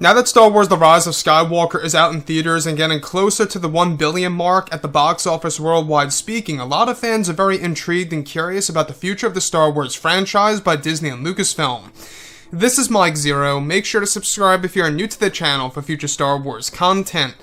Now that Star Wars The Rise of Skywalker is out in theaters and getting closer to the 1 billion mark at the box office worldwide speaking, a lot of fans are very intrigued and curious about the future of the Star Wars franchise by Disney and Lucasfilm. This is Mike Zero. Make sure to subscribe if you're new to the channel for future Star Wars content.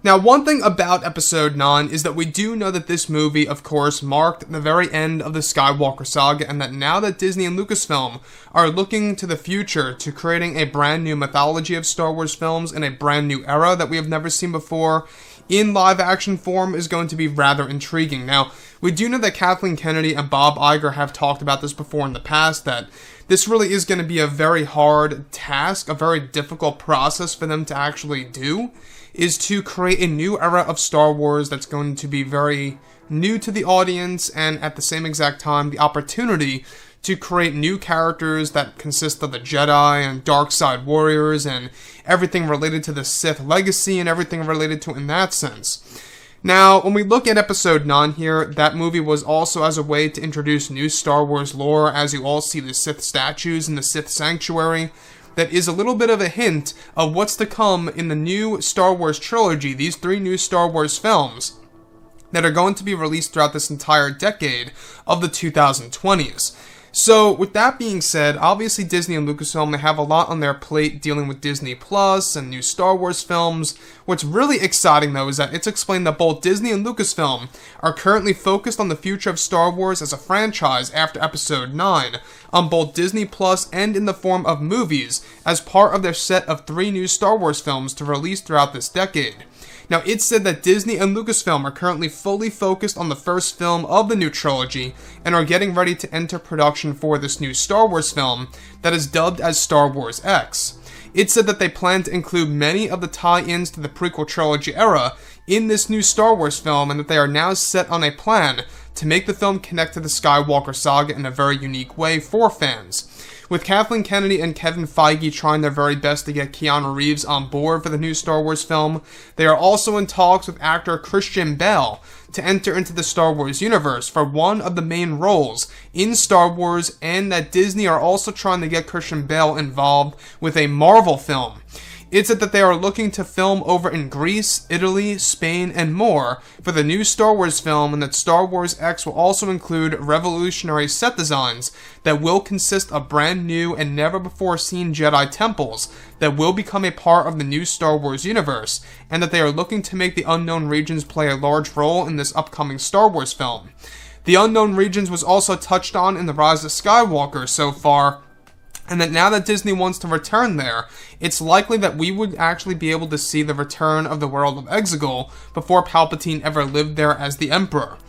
Now, one thing about Episode 9 is that we do know that this movie, of course, marked the very end of the Skywalker saga, and that now that Disney and Lucasfilm are looking to the future to creating a brand new mythology of Star Wars films in a brand new era that we have never seen before, in live-action form is going to be rather intriguing. Now, we do know that Kathleen Kennedy and Bob Iger have talked about this before in the past, that this really is going to be a very hard task, a very difficult process for them to actually do, is to create a new era of Star Wars that's going to be very new to the audience, and at the same exact time, the opportunity to create new characters that consist of the Jedi and dark side warriors and everything related to the Sith legacy and everything related to it in that sense. Now, when we look at Episode 9 here, that movie was also as a way to introduce new Star Wars lore, as you all see the Sith statues in the Sith Sanctuary. That is a little bit of a hint of what's to come in the new Star Wars trilogy, these 3 new Star Wars films that are going to be released throughout this entire decade of the 2020s. So, with that being said, obviously Disney and Lucasfilm, they have a lot on their plate dealing with Disney Plus and new Star Wars films. What's really exciting, though, is that it's explained that both Disney and Lucasfilm are currently focused on the future of Star Wars as a franchise after Episode 9, on both Disney Plus and in the form of movies, as part of their set of 3 new Star Wars films to release throughout this decade. Now, it's said that Disney and Lucasfilm are currently fully focused on the first film of the new trilogy and are getting ready to enter production for this new Star Wars film that is dubbed as Star Wars X. It's said that they plan to include many of the tie-ins to the prequel trilogy era in this new Star Wars film, and that they are now set on a plan to make the film connect to the Skywalker saga in a very unique way for fans. With Kathleen Kennedy and Kevin Feige trying their very best to get Keanu Reeves on board for the new Star Wars film, they are also in talks with actor Christian Bale to enter into the Star Wars universe for one of the main roles in Star Wars, and that Disney are also trying to get Christian Bale involved with a Marvel film. It's said that they are looking to film over in Greece, Italy, Spain, and more for the new Star Wars film, and that Star Wars X will also include revolutionary set designs that will consist of brand new and never-before-seen Jedi temples that will become a part of the new Star Wars universe, and that they are looking to make the unknown regions play a large role in this upcoming Star Wars film. The unknown regions was also touched on in The Rise of Skywalker so far, and that now that Disney wants to return there, it's likely that we would actually be able to see the return of the world of Exegol before Palpatine ever lived there as the Emperor.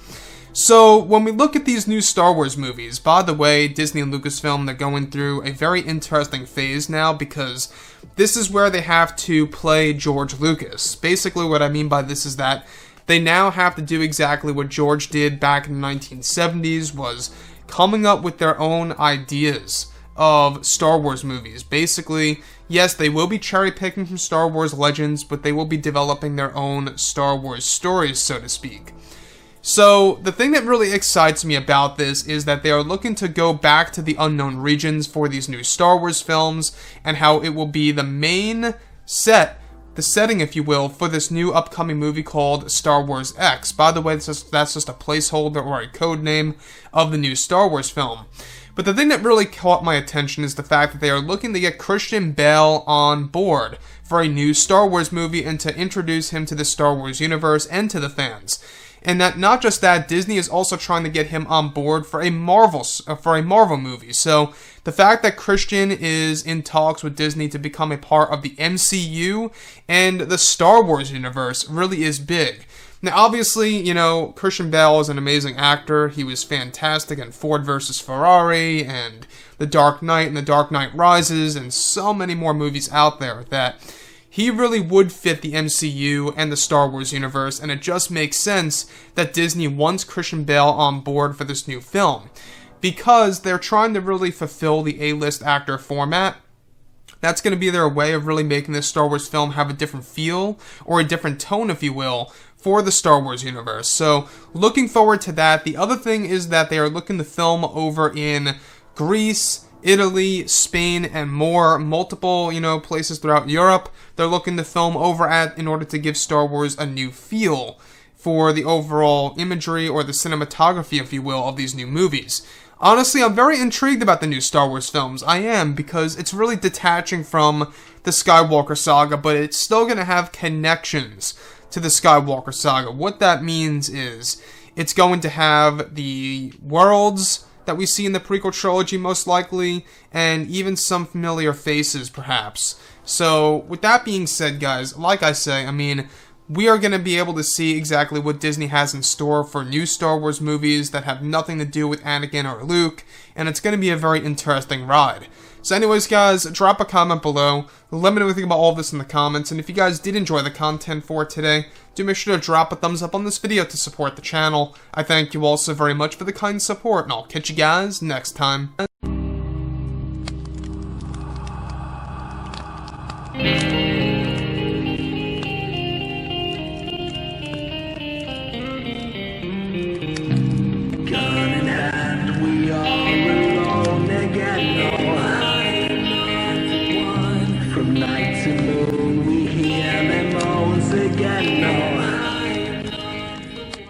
So, when we look at these new Star Wars movies, by the way, Disney and Lucasfilm, they're going through a very interesting phase now, because this is where they have to play George Lucas. Basically, what I mean by this is that they now have to do exactly what George did back in the 1970s, was coming up with their own ideas of Star Wars movies. Basically, yes, they will be cherry-picking from Star Wars Legends, but they will be developing their own Star Wars stories, so to speak. So, the thing that really excites me about this is that they are looking to go back to the unknown regions for these new Star Wars films, and how it will be the main the setting, if you will, for this new upcoming movie called Star Wars X. By the way, that's just a placeholder or a code name of the new Star Wars film. But the thing that really caught my attention is the fact that they are looking to get Christian Bale on board for a new Star Wars movie and to introduce him to the Star Wars universe and to the fans. And that not just that, Disney is also trying to get him on board for a Marvel movie. So the fact that Christian is in talks with Disney to become a part of the MCU and the Star Wars universe really is big. Now, obviously, you know, Christian Bale is an amazing actor. He was fantastic in Ford vs. Ferrari and The Dark Knight and The Dark Knight Rises and so many more movies out there that he really would fit the MCU and the Star Wars universe, and it just makes sense that Disney wants Christian Bale on board for this new film, because they're trying to really fulfill the A-list actor format. That's going to be their way of really making this Star Wars film have a different feel, or a different tone, if you will, for the Star Wars universe. So, looking forward to that. The other thing is that they are looking to film over in Greece, Italy, Spain, and more. Multiple, places throughout Europe they're looking to film over at in order to give Star Wars a new feel for the overall imagery or the cinematography, if you will, of these new movies. Honestly, I'm very intrigued about the new Star Wars films. I am, because it's really detaching from the Skywalker saga, but it's still going to have connections to the Skywalker saga. What that means is it's going to have the worlds that we see in the prequel trilogy, most likely, and even some familiar faces, perhaps. So, with that being said, guys, like I say, we are going to be able to see exactly what Disney has in store for new Star Wars movies that have nothing to do with Anakin or Luke, and it's going to be a very interesting ride. So anyways, guys, drop a comment below. Let me know what you think about all of this in the comments, and if you guys did enjoy the content for today, do make sure to drop a thumbs up on this video to support the channel. I thank you all so very much for the kind support, and I'll catch you guys next time.